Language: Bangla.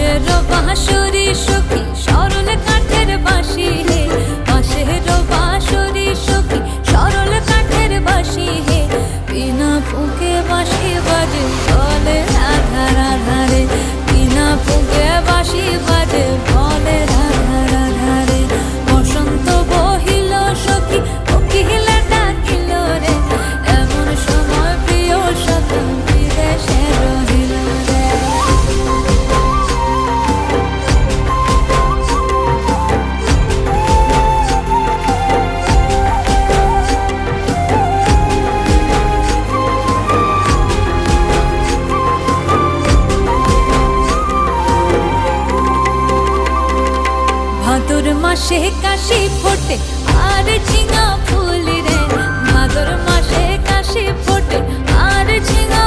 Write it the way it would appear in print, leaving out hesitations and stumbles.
বাঁশের বাঁশুরি সখী সরল কাঠের বাঁশি হে, বাঁশের বাঁশুরি সখী সরল কাঠের বাঁশি হে, বিনা ফুঁকে বাঁশি বাজে বলে রাধা রাধা রে, বিনা ফুঁকে বাঁশি বাজে বলে রাধা রাধা রে। বসন্ত বহিল সখী কোকিলা ডাকিল রে, এমন সময় প্রিয় সখী বিদেশে রহিল রে। ভাদর মাসে কাশি ফোটে আর ঝিঙা ফুল রে, ভাদর মাসে কাশি ফোটে আর ঝিঙা